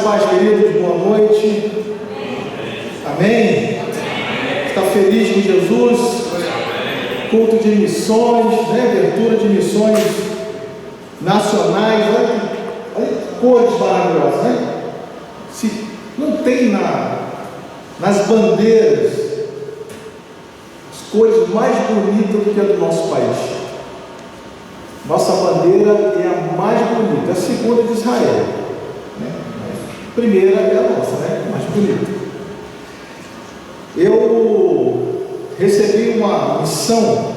e paz, queridos, boa noite. Amém? Está feliz com Jesus? Culto de missões, né? Abertura de missões nacionais. Olha que cores maravilhosas, né? Se não tem nas bandeiras as cores mais bonitas do que a do nosso país. Nossa bandeira é a mais bonita, a segunda de Israel, né? A primeira é a nossa, né? A mais bonita. Eu recebi uma missão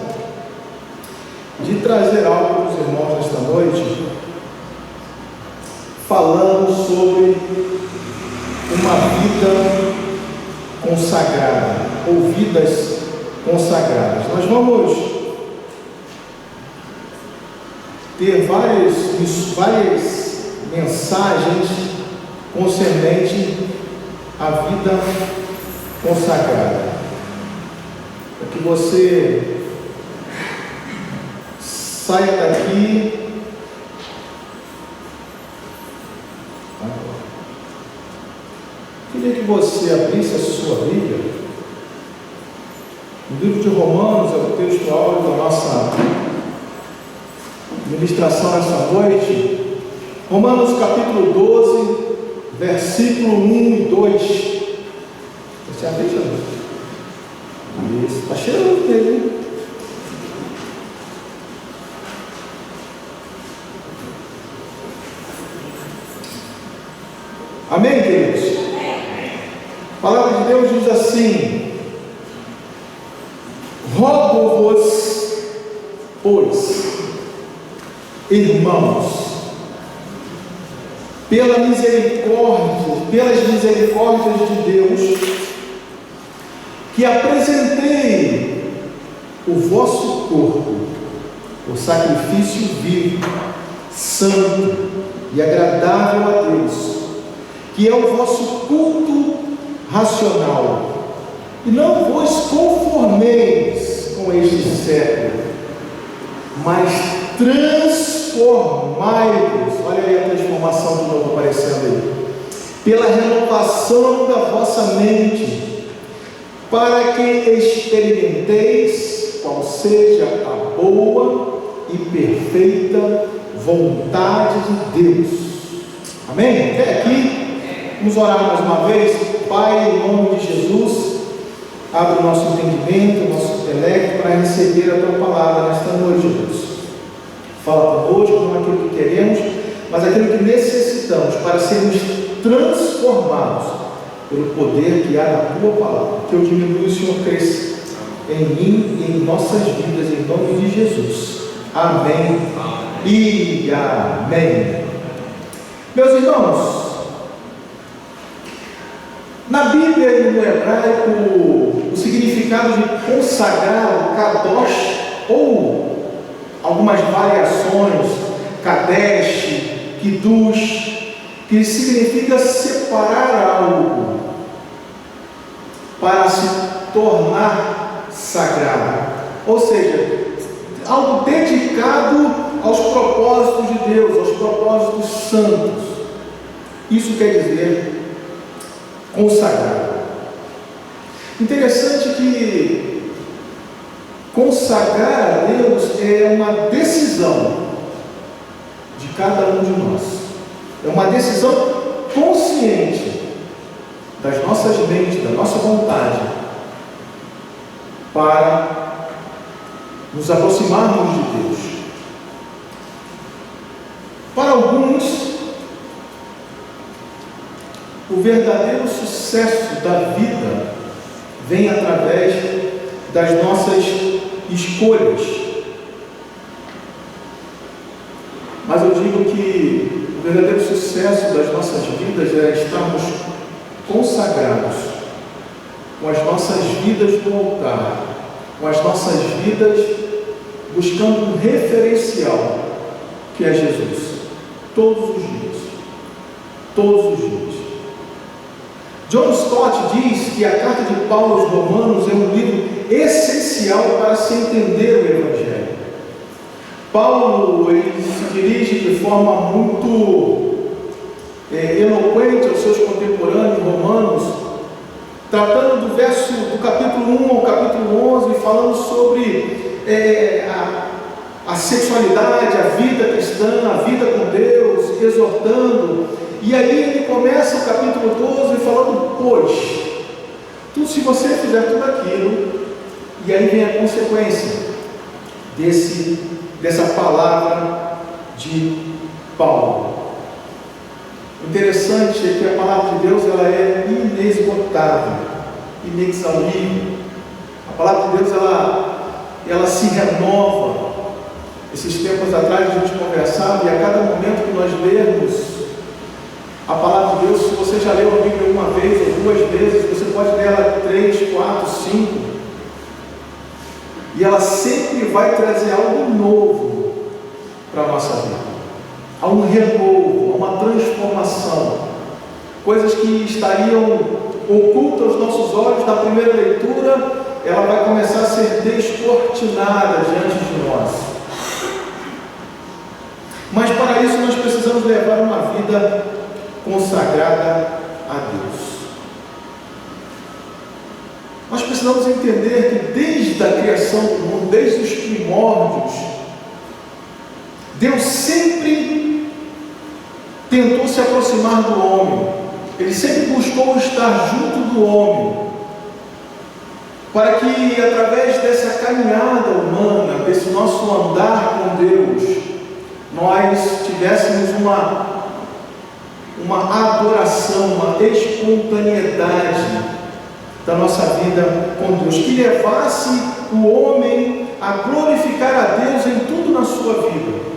de trazer algo para os irmãos nesta noite, falando sobre uma vida consagrada, ou vidas consagradas. Nós vamos ter várias mensagens concernente à vida consagrada, para que você saia daqui queria que você abrisse a sua Bíblia no livro de Romanos, é o texto áureo da nossa ministração nessa noite. Romanos capítulo 12, versículo 1 e 2. Você abre isso? Isso, está cheirando dele. Amém, queridos? A palavra de Deus diz assim: rogo-vos, pois, irmãos, pelas misericórdias de Deus, que apresentei o vosso corpo, o sacrifício vivo, santo e agradável a Deus, que é o vosso culto racional. E não vos conformeis com este século, mas transformai-vos. Olha aí a transformação de novo aparecendo aí. Pela renovação da vossa mente, para que experimenteis qual seja a boa e perfeita vontade de Deus. Amém? Até aqui. Vamos orar mais uma vez. Pai, em nome de Jesus, abre o nosso entendimento, o nosso intelecto para receber a Tua palavra nesta noite, Deus. Fala conosco, não aquilo que queremos, mas aquilo que necessitamos para sermos transformados pelo poder que há na Tua palavra. Que eu diminua e o Senhor cresça em mim e em nossas vidas, em nome de Jesus. Amém. E amém. Meus irmãos, na Bíblia e no hebraico, o significado de consagrar, o kadosh, ou algumas variações, kadesh, kiddush, que significa separar algo para se tornar sagrado, ou seja, algo dedicado aos propósitos de Deus, aos propósitos santos. Isso quer dizer consagrado. Interessante que consagrar a Deus é uma decisão de cada um de nós. É uma decisão consciente das nossas mentes, da nossa vontade, para nos aproximarmos de Deus. Para alguns, o verdadeiro sucesso da vida vem através das nossas escolhas. Mas eu digo que o verdadeiro sucesso das nossas vidas é estarmos consagrados com as nossas vidas no altar, com as nossas vidas buscando um referencial que é Jesus, todos os dias. Todos os dias. John Stott diz que a carta de Paulo aos Romanos é um livro essencial para se entender o Evangelho. Paulo ele se dirige de forma muito eloquente aos seus contemporâneos romanos, tratando do capítulo 1 ao capítulo 11, falando sobre a sexualidade, a vida cristã, a vida com Deus, exortando. E aí ele começa o capítulo 12 falando: pois, se você fizer tudo aquilo, e aí vem a consequência dessa palavra de Paulo. O interessante é que a palavra de Deus ela é inesgotável, inexaurível. A palavra de Deus ela se renova. Esses tempos atrás a gente conversava, e a cada momento que nós lermos a palavra de Deus, se você já leu a Bíblia uma vez ou duas vezes, você pode ler ela 3, 4, 5, e ela sempre vai trazer algo novo para a nossa vida. Há um renovo, há uma transformação, coisas que estariam ocultas aos nossos olhos na primeira leitura, ela vai começar a ser descortinada diante de nós. Mas para isso nós precisamos levar uma vida consagrada a Deus. Nós precisamos entender que desde a criação do mundo, desde os primórdios, Deus sempre tentou se aproximar do homem. Ele sempre buscou estar junto do homem, para que através dessa caminhada humana, desse nosso andar com Deus, nós tivéssemos uma adoração, uma espontaneidade da nossa vida com Deus, que levasse o homem a glorificar a Deus em tudo na sua vida.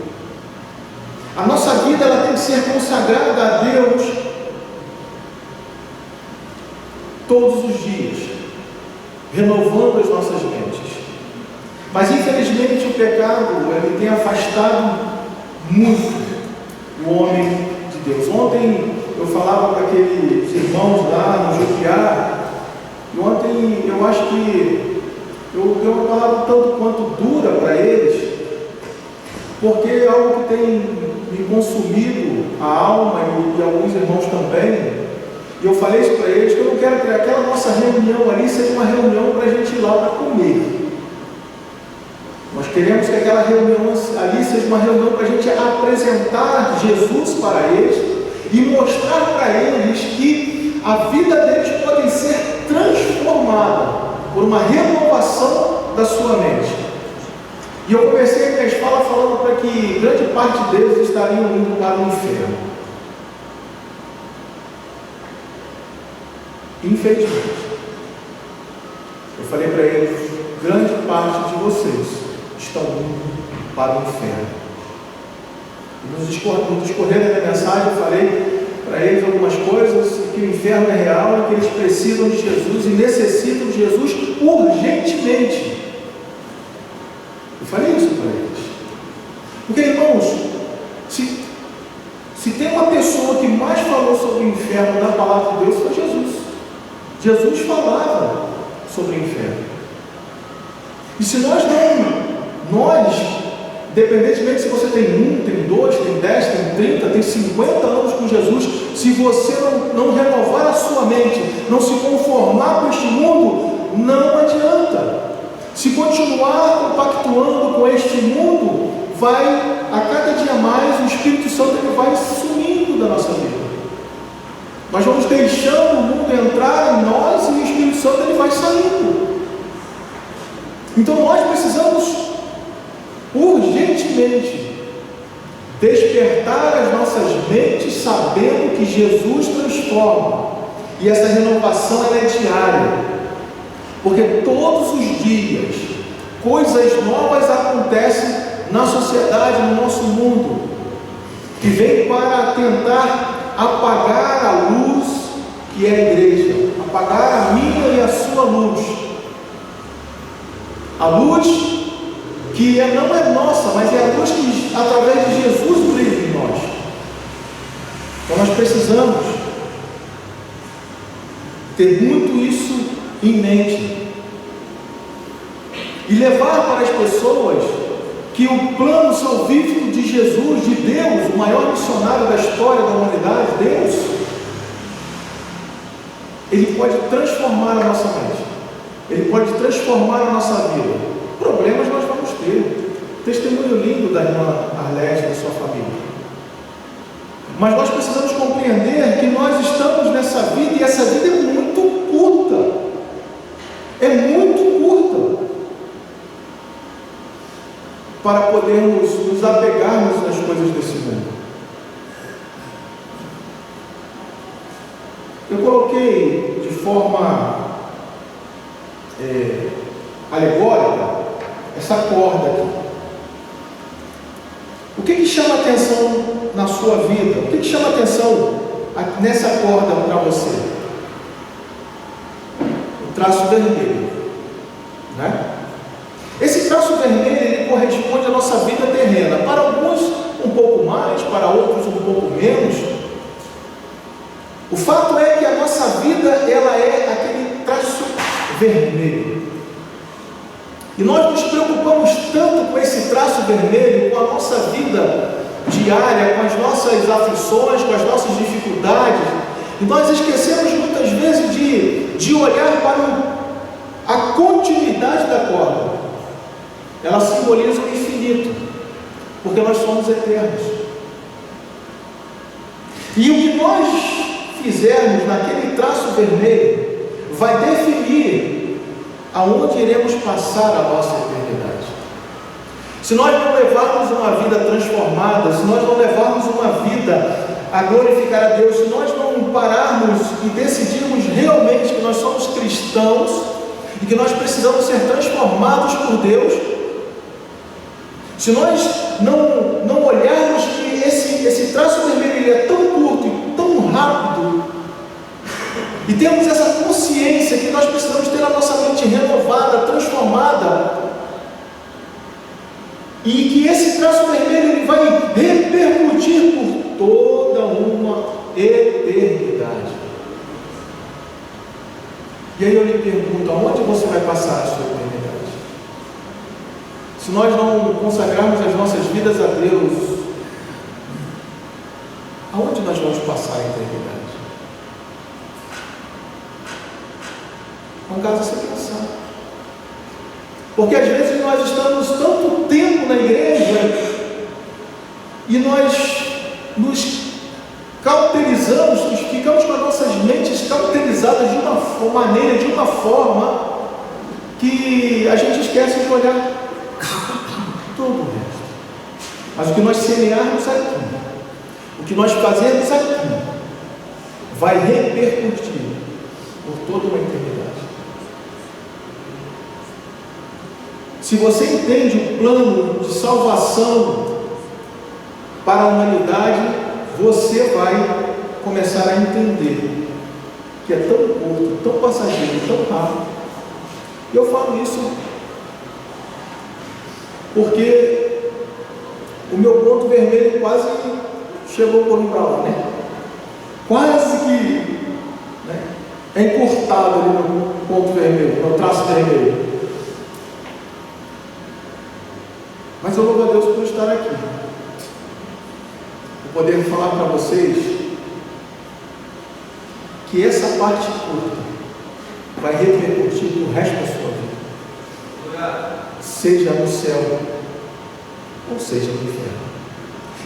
A nossa vida ela tem que ser consagrada a Deus todos os dias, renovando as nossas mentes. Mas infelizmente o pecado ele tem afastado muito o homem de Deus. Ontem eu falava com aqueles irmãos lá no Juquiá, e ontem eu acho que eu dei uma palavra tanto quanto dura para eles, porque é algo que tem me consumido a alma e alguns irmãos também. E eu falei isso para eles, que eu não quero que aquela nossa reunião ali seja uma reunião para a gente ir lá para comer. Nós queremos que aquela reunião ali seja uma reunião para a gente apresentar Jesus para eles e mostrar para eles que a vida deles pode ser transformada por uma renovação da sua mente. E eu comecei a minha fala falando para que grande parte deles estariam indo para o inferno. Infelizmente, eu falei para eles: grande parte de vocês estão indo para o inferno. E no discorrer da minha mensagem eu falei para eles algumas coisas, que o inferno é real e que eles precisam de Jesus e necessitam de Jesus urgentemente. Eu falei isso para eles. Porque, irmãos, se tem uma pessoa que mais falou sobre o inferno na palavra de Deus, foi Jesus. Jesus falava sobre o inferno. E se nós, independentemente se você tem 1, tem 2, tem 10, tem 30, tem 50 anos com Jesus, se você não renovar a sua mente, não se conformar com este mundo, não adianta. Se continuar compactuando com este mundo, a cada dia mais, o Espírito Santo ele vai sumindo da nossa vida. Nós vamos deixando o mundo entrar em nós e o Espírito Santo ele vai saindo. Então nós precisamos urgentemente despertar as nossas mentes sabendo que Jesus transforma. E essa renovação ela é diária. Porque todos os dias coisas novas acontecem na sociedade, no nosso mundo, que vem para tentar apagar a luz que é a igreja, apagar a minha e a sua luz. A luz que não é nossa, mas é a luz que através de Jesus brilha em nós. Então nós precisamos ter muito isso em mente e levar para as pessoas que o plano salvífico de Jesus, de Deus, o maior missionário da história da humanidade, Deus, Ele pode transformar a nossa mente, Ele pode transformar a nossa vida. Problemas nós vamos ter. Testemunho lindo da irmã Arlete e da sua família. Mas nós precisamos compreender que nós estamos nessa vida e essa vida é muito curta. É muito curta para podermos nos apegarmos nas coisas desse mundo. Eu coloquei de forma alegórica essa corda aqui. O que chama atenção na sua vida? O que chama atenção nessa corda para você? O traço vermelho, né? Esse traço vermelho, ele corresponde à nossa vida terrena. Para alguns um pouco mais, para outros um pouco menos. O fato é que a nossa vida, ela é aquele traço vermelho. E nós nos preocupamos tanto com esse traço vermelho, com a nossa vida diária, com as nossas aflições, com as nossas dificuldades, e nós esquecemos muitas vezes de olhar para a continuidade da corda. Ela simboliza o infinito, porque nós somos eternos. E o que nós fizermos naquele traço vermelho vai definir aonde iremos passar a nossa eternidade. Se nós não levarmos uma vida transformada, se nós não levarmos uma vida a glorificar a Deus, se nós não pararmos e decidirmos realmente que nós somos cristãos e que nós precisamos ser transformados por Deus, se nós não olharmos que esse traço vermelho ele é tão curto e tão rápido, e temos essa consciência que nós precisamos ter a nossa mente renovada, transformada, e que esse traço vermelho ele vai repercutir por toda uma eternidade. E aí eu lhe pergunto, aonde você vai passar a sua eternidade? Se nós não consagrarmos as nossas vidas a Deus, aonde nós vamos passar a eternidade? É um caso a ser pensado. Porque às vezes nós estamos tanto tempo na igreja e nós nos cauterizamos, ficamos com as nossas mentes cauterizadas de uma maneira, de uma forma que a gente esquece de olhar todo o resto. Mas o que nós semearmos aqui, o que nós fazermos aqui, vai repercutir por toda uma eternidade. Se você entende o plano de salvação para a humanidade, você vai começar a entender que é tão curto, tão passageiro, tão rápido. E eu falo isso porque o meu ponto vermelho quase chegou por um grau, né? Quase que, né, é encurtado ali no ponto vermelho, no traço vermelho. Mas eu louvo a Deus por estar aqui, por poder falar para vocês que essa parte curta vai repercutir no resto da sua vida, seja no céu ou seja no inferno.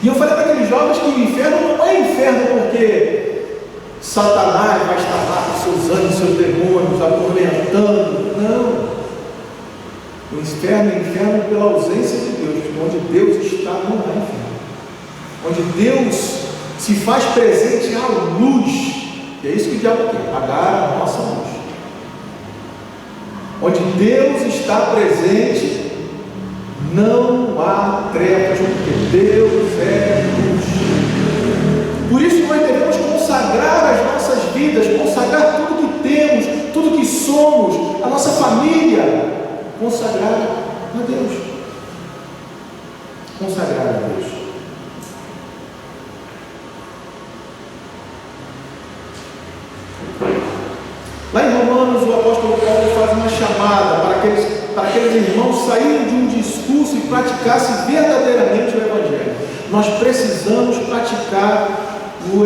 E eu falei para aqueles jovens que o inferno não é inferno porque Satanás vai estar lá com seus anjos, seus demônios, atormentando. Não. O inferno é inferno pela ausência de Deus. Onde Deus está, não é inferno. Onde Deus se faz presente à luz. E é isso que o diabo quer, apagar a nossa luz. Onde Deus está presente, não há trevas, porque Deus é luz. Por isso nós devemos consagrar as nossas vidas, consagrar tudo que temos, tudo que somos, a nossa família, consagrar a Deus. Consagrar a Deus. Lá em Romanos, o apóstolo Paulo faz uma chamada para aqueles irmãos saírem de um discurso e praticassem verdadeiramente o Evangelho. nós precisamos praticar o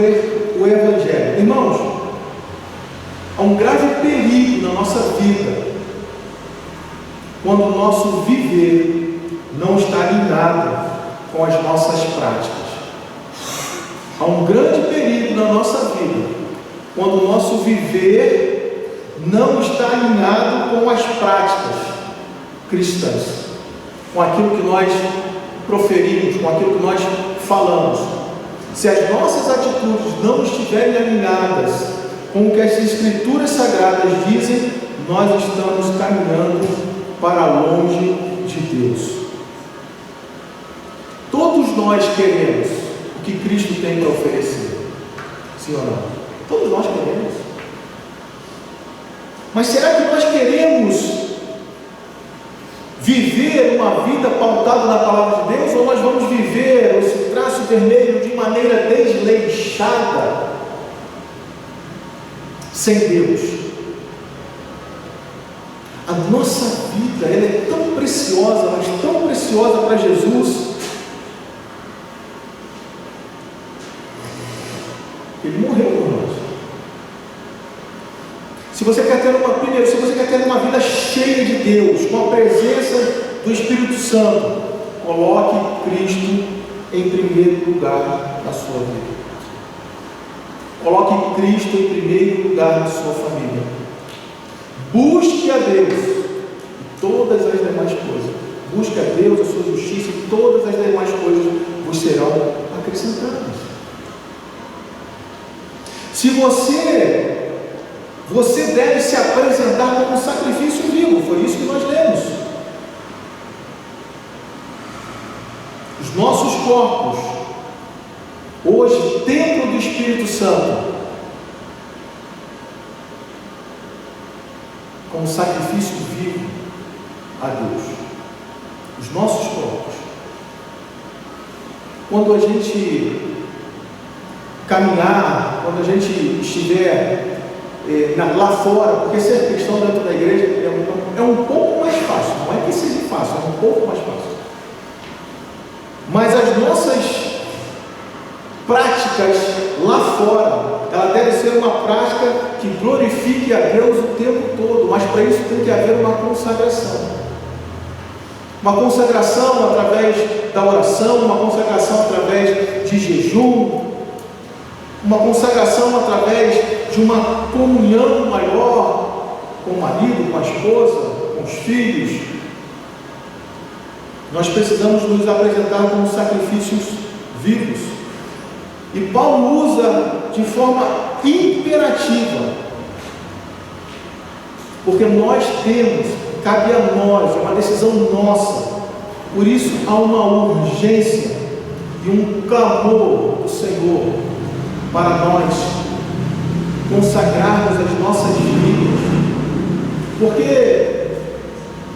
Evangelho. Irmãos, há um grave perigo na nossa vida quando o nosso viver não está alinhado com as nossas práticas. Há um grande perigo na nossa vida quando o nosso viver não está alinhado com as práticas cristãs, com aquilo que nós proferimos, com aquilo que nós falamos. Se as nossas atitudes não estiverem alinhadas com o que as Escrituras Sagradas dizem, nós estamos caminhando para longe de Deus. Todos nós queremos o que Cristo tem para oferecer, sim ou não? Todos nós queremos. Mas será que nós queremos viver uma vida pautada na palavra de Deus, ou nós vamos viver esse traço vermelho de maneira desleixada, sem Deus? A nossa vida, ela é tão preciosa, mas tão preciosa para Jesus. Ele morreu por nós. Se você quer ter uma vida cheia de Deus, com a presença do Espírito Santo, coloque Cristo em primeiro lugar na sua vida. Coloque Cristo em primeiro lugar na sua família. Busque a Deus e todas as demais coisas. Busque a Deus, a sua justiça, e todas as demais coisas vos serão acrescentadas. Se você deve se apresentar como um sacrifício vivo, foi isso que nós lemos. Os nossos corpos, hoje, templo do Espírito Santo, como sacrifício vivo a Deus. Os nossos corpos. Quando a gente caminhar, quando a gente estiver lá fora, porque ser cristão dentro da igreja é um pouco mais fácil, não é que seja fácil, é um pouco mais fácil. Mas as nossas práticas lá fora, ela deve ser uma prática que glorifique a Deus o tempo todo, mas para isso tem que haver uma consagração. Uma consagração através da oração, uma consagração através de jejum, uma consagração através de uma comunhão maior com o marido, com a esposa, com os filhos. Nós precisamos nos apresentar como sacrifícios vivos. E Paulo usa de forma imperativa, porque nós temos, cabe a nós, é uma decisão nossa. Por isso há uma urgência e um clamor do Senhor para nós consagrarmos as nossas vidas, porque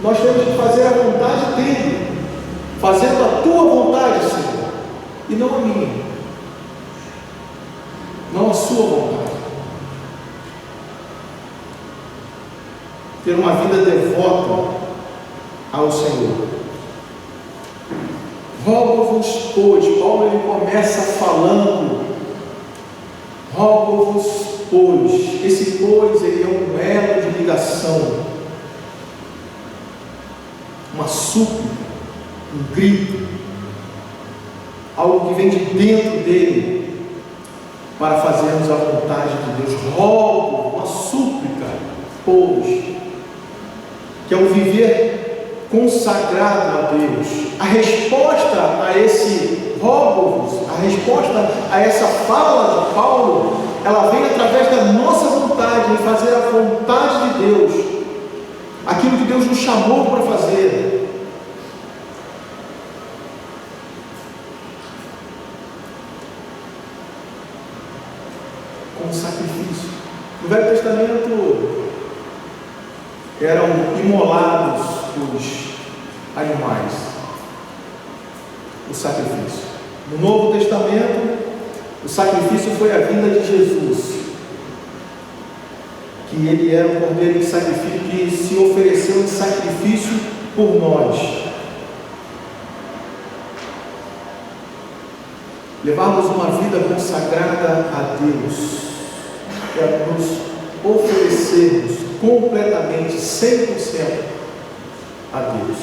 nós temos que fazer a vontade dele, fazendo a tua vontade, Senhor, e não a minha, não a sua vontade. Ter uma vida devota ao Senhor. Rogo-vos, pois, Paulo ele começa falando, rogo-vos, pois. Esse pois ele é um elo de ligação, uma súplica, um grito, algo que vem de dentro dele para fazermos a vontade de Deus. Rogo, uma súplica, pois, que é o viver consagrado a Deus. A resposta a esse rogo-vos, a resposta a essa fala de Paulo, ela vem através da nossa vontade em fazer a vontade de Deus, aquilo que Deus nos chamou para fazer. Como sacrifício. No Velho Testamento eram imolados os animais, o sacrifício. No Novo Testamento, o sacrifício foi a vinda de Jesus, que ele era o cordeiro de sacrifício, que se ofereceu em sacrifício por nós. levarmos uma vida consagrada a Deus, é nos oferecermos completamente, 100% a Deus.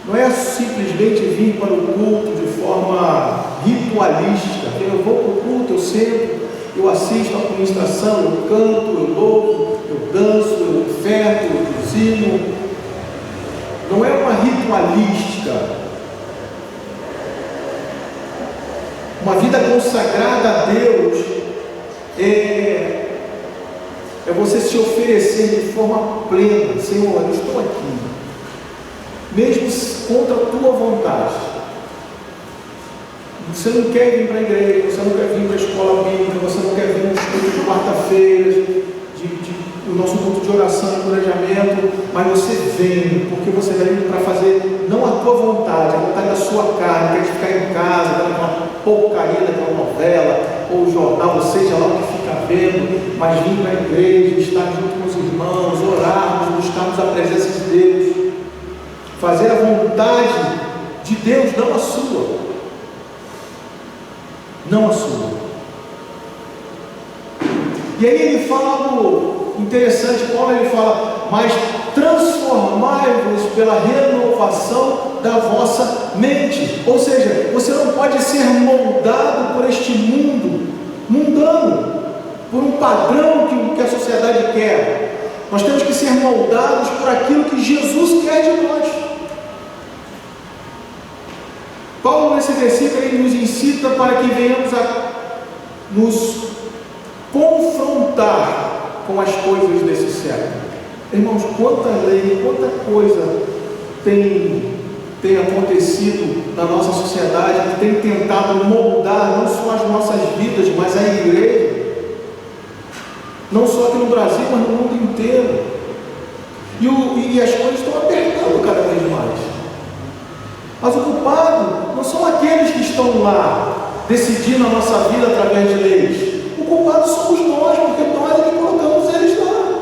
Não é simplesmente vir para o culto de forma ritualística. Eu vou para o culto, eu sento, eu assisto a administração, eu canto, eu louvo, eu danço, eu oferto, eu dizimo. Não é uma ritualística. Uma vida consagrada a Deus é você se oferecer de forma plena. Senhor, eu estou aqui, mesmo contra a tua vontade. Você não quer vir para a igreja, você não quer vir para a escola bíblica, você não quer vir no estudo de quarta-feira, o nosso culto de oração e encorajamento, mas você vem, porque você vem para fazer não a tua vontade, a vontade da sua carne, quer ficar em casa, aquela porcaria daquela novela, ou jornal, ou seja lá o que fica vendo, mas vir para a igreja, estar junto com os irmãos, orarmos, buscarmos a presença de Deus, fazer a vontade de Deus, não a sua. Não a sua. E aí ele fala algo interessante. Paulo ele fala: mas transformai-vos pela renovação da vossa mente. Ou seja, você não pode ser moldado por este mundo mundano, por um padrão que a sociedade quer. Nós temos que ser moldados por aquilo que Jesus quer de nós. Paulo, nesse versículo, ele nos incita para que venhamos a nos confrontar com as coisas desse século. Irmãos, quanta lei, quanta coisa tem acontecido na nossa sociedade, que tem tentado moldar não só as nossas vidas, mas a igreja, não só aqui no Brasil, mas no mundo inteiro. E as coisas estão apertando cada vez mais. Mas o culpado não são aqueles que estão lá decidindo a nossa vida através de leis. O culpado somos nós, porque nós é que colocamos eles lá.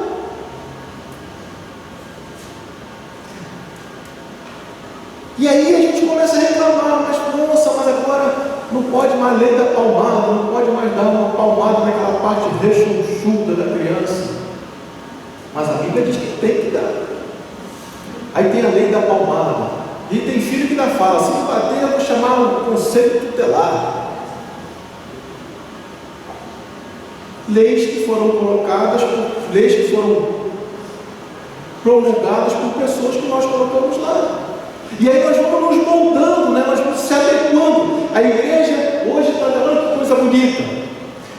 E aí a gente começa a reclamar: mas nossa, mas agora não pode mais lei da palmada, não pode mais dar uma palmada naquela parte rechonchuda da criança. Mas a Bíblia diz que tem que dar. Aí tem a lei da palmada. E tem filho que ainda fala: se me bater, eu vou chamar o conselho tutelar. Leis que foram colocadas, leis que foram promulgadas por pessoas que nós colocamos lá. E aí nós vamos nos moldando, né? Nós vamos se adequando. A igreja hoje está dando que coisa bonita,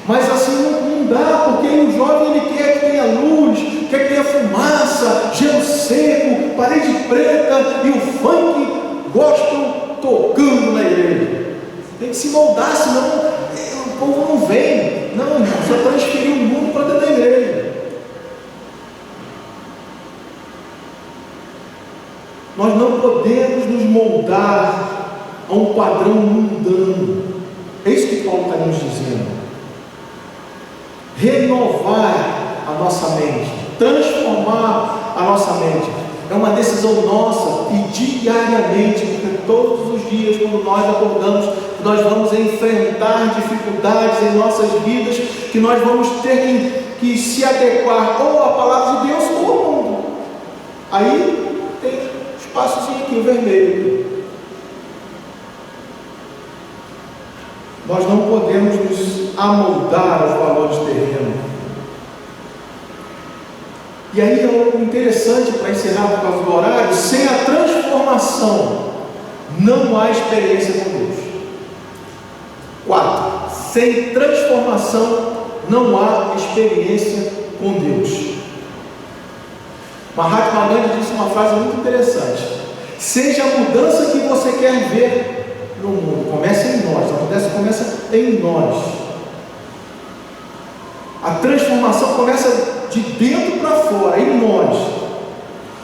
mas assim não dá, porque o jovem ele quer que tenha luz, quer que tenha fumaça, gelo seco, parede preta e o funk gospel tocando na igreja. Tem que se moldar, senão o povo não vem. Não, irmão, você transferiu o mundo para dentro da igreja. Nós não podemos nos moldar a um padrão mundano. É isso que Paulo está nos dizendo. Renovar a nossa mente, transformar a nossa mente. É uma decisão nossa e diariamente, porque todos os dias, quando nós acordamos, nós vamos enfrentar dificuldades em nossas vidas, que nós vamos ter que se adequar ou à palavra de Deus ou ao mundo. Aí tem espaçozinho aqui, o vermelho. Nós não podemos nos amoldar aos valores terrenos. E aí é algo interessante para encerrar por causa do horário: sem a transformação não há experiência com Deus. 4. Sem transformação não há experiência com Deus. Mahatma Gandhi disse uma frase muito interessante: seja a mudança que você quer ver no mundo, comece em nós. A mudança começa em nós. A transformação começa de dentro para fora, em nós.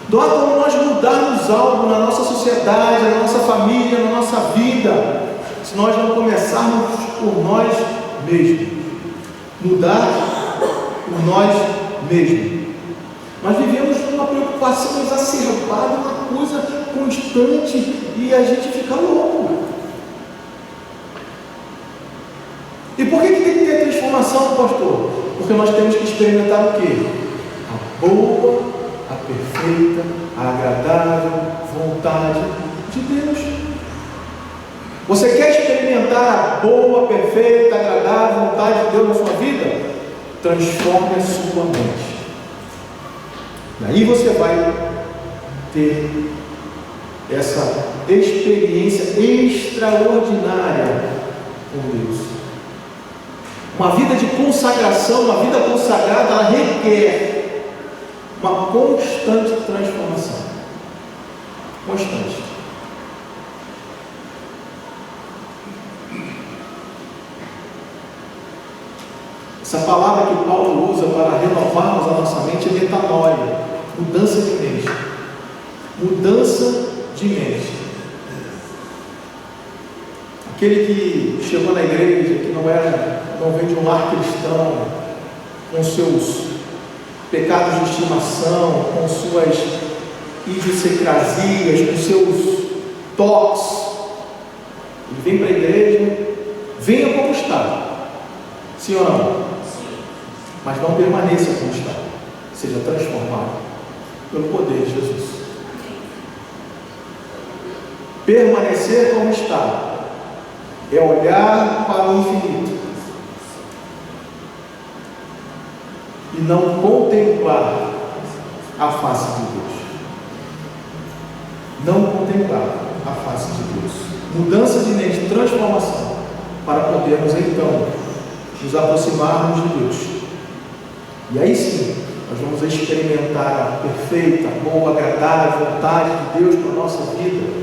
Não há como nós mudarmos algo na nossa sociedade, na nossa família, na nossa vida, se nós não começarmos por nós mesmos. Mudar por nós mesmos. Nós vivemos uma preocupação exacerbada, uma coisa constante, e a gente fica louco. E por que tem que ter transformação, pastor? Porque nós temos que experimentar o quê? A boa, a perfeita, a agradável vontade de Deus. Você quer experimentar a boa, perfeita, agradável vontade de Deus na sua vida? Transforme a sua mente. Daí você vai ter essa experiência extraordinária com Deus. Uma vida de consagração, uma vida consagrada, ela requer uma constante transformação. Constante. Essa palavra que Paulo usa para renovarmos a nossa mente é metanoia, mudança de mente. Mudança de mente. Aquele que chegou na igreja, que não vem de um lar cristão, com seus pecados de estimação, com suas idiosincrasias, com seus toques, ele vem para a igreja, venha como está, sim ou não? Mas não permaneça como está, seja transformado pelo poder de Jesus. Permanecer como está é olhar para o infinito e não contemplar a face de Deus. Não contemplar a face de Deus. Mudança de mente, transformação, para podermos então nos aproximarmos de Deus. E aí sim, nós vamos experimentar a perfeita, boa, agradável vontade de Deus para a nossa vida.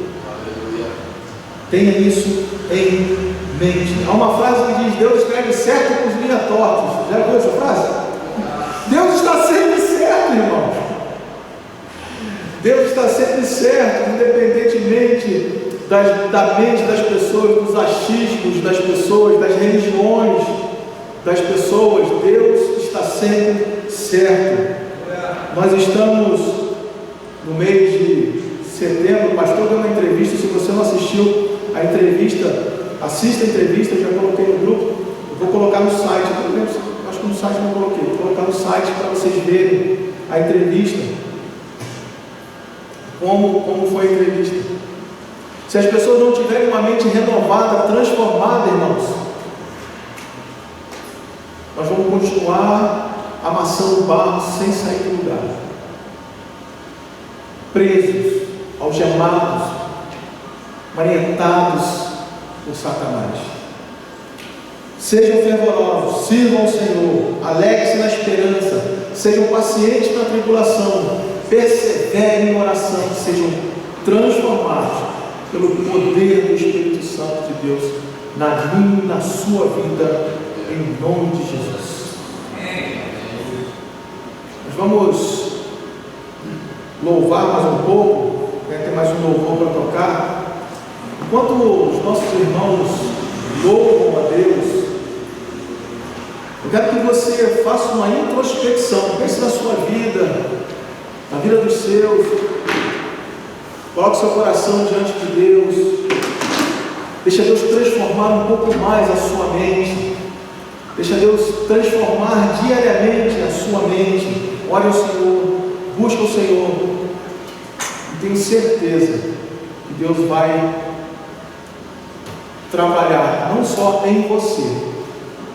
Tenha isso em mente. Há uma frase que diz: Deus escreve certo com os linhas tortos. Já viu essa frase? Deus está sempre certo, irmãos. Deus está sempre certo, independentemente da mente das pessoas, dos achismos das pessoas, das religiões das pessoas. Deus está sempre certo. Nós estamos no mês de setembro. O pastor deu uma entrevista. Se você não assistiu a entrevista, assista a entrevista. Eu já coloquei no grupo. Eu vou colocar no site. Acho que no site não coloquei. Vou colocar no site para vocês verem a entrevista. Como foi a entrevista. Se as pessoas não tiverem uma mente renovada, transformada, irmãos, nós vamos continuar amassando o barro sem sair do lugar, presos, algemados, manietados por Satanás. Sejam fervorosos, sirvam ao Senhor, alegre-se na esperança, sejam pacientes na tribulação, perseverem em oração, sejam transformados pelo poder do Espírito Santo de Deus na minha e na sua vida, em nome de Jesus. Nós vamos louvar mais um pouco, ter mais um louvor para tocar. Enquanto os nossos irmãos louvam a Deus, eu quero que você faça uma introspecção. Pense na sua vida, na vida dos seus. Coloque seu coração diante de Deus. Deixa Deus transformar um pouco mais a sua mente. Deixa Deus transformar diariamente a sua mente. Ore ao Senhor, busque o Senhor. E tenho certeza que Deus vai trabalhar não só em você,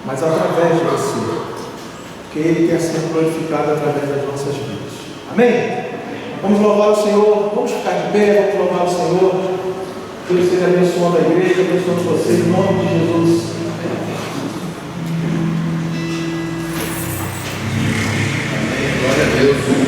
mas através de você, porque Ele quer ser glorificado através das nossas vidas. Amém? Vamos louvar o Senhor, vamos ficar de pé, vamos louvar o Senhor. Deus esteja abençoando a igreja, abençoando você, em nome de Jesus. Glória a Deus.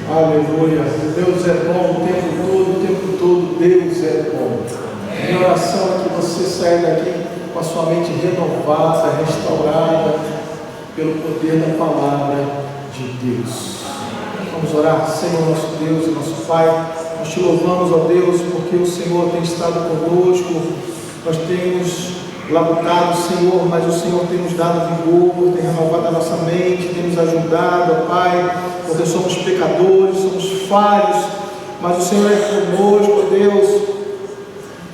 Aleluia. Deus é bom o tempo todo Deus é bom. Minha oração é que você saia daqui com a sua mente renovada, restaurada pelo poder da palavra de Deus. Vamos orar. Senhor nosso Deus e nosso Pai, nós te louvamos, ó Deus, porque o Senhor tem estado conosco. Nós temos labutado, Senhor, mas o Senhor tem nos dado vigor, tem renovado a nossa mente, tem nos ajudado, ó Pai, porque somos pecadores, somos falhos, mas o Senhor é conosco, ó Deus,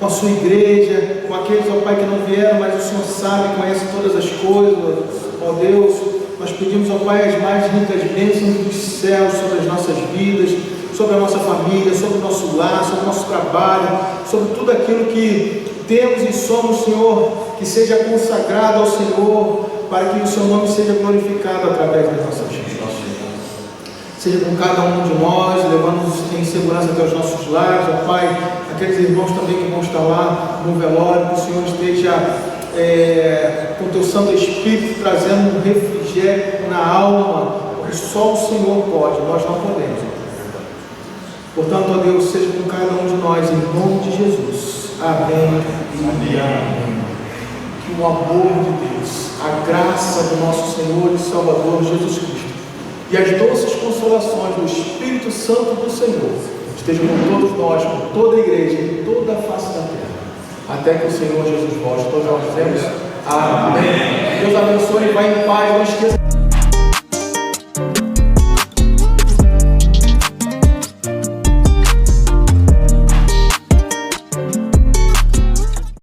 com a sua igreja, com aqueles, ó Pai, que não vieram, mas o Senhor sabe, conhece todas as coisas, ó Deus. Nós pedimos, ó Pai, as mais ricas bênçãos dos céus sobre as nossas vidas, sobre a nossa família, sobre o nosso lar, sobre o nosso trabalho, sobre tudo aquilo que temos e somos, Senhor, que seja consagrado ao Senhor, para que o Seu nome seja glorificado através das nossas vidas. Seja com cada um de nós, levando-nos em segurança até os nossos lares, ó Pai, aqueles irmãos também que vão estar lá no velório, que o Senhor esteja com o Teu Santo Espírito trazendo um refrigério na alma, porque só o Senhor pode, nós não podemos. Portanto, ó Deus, seja com cada um de nós, em nome de Jesus. Amém e amém. Que o amor de Deus, a graça do nosso Senhor e Salvador Jesus Cristo e as doces consolações do Espírito Santo do Senhor estejam com todos nós, com toda a igreja e toda a face da terra, até que o Senhor Jesus volte. Todos nós dizemos amém. Deus abençoe e vá em paz. Não esqueça.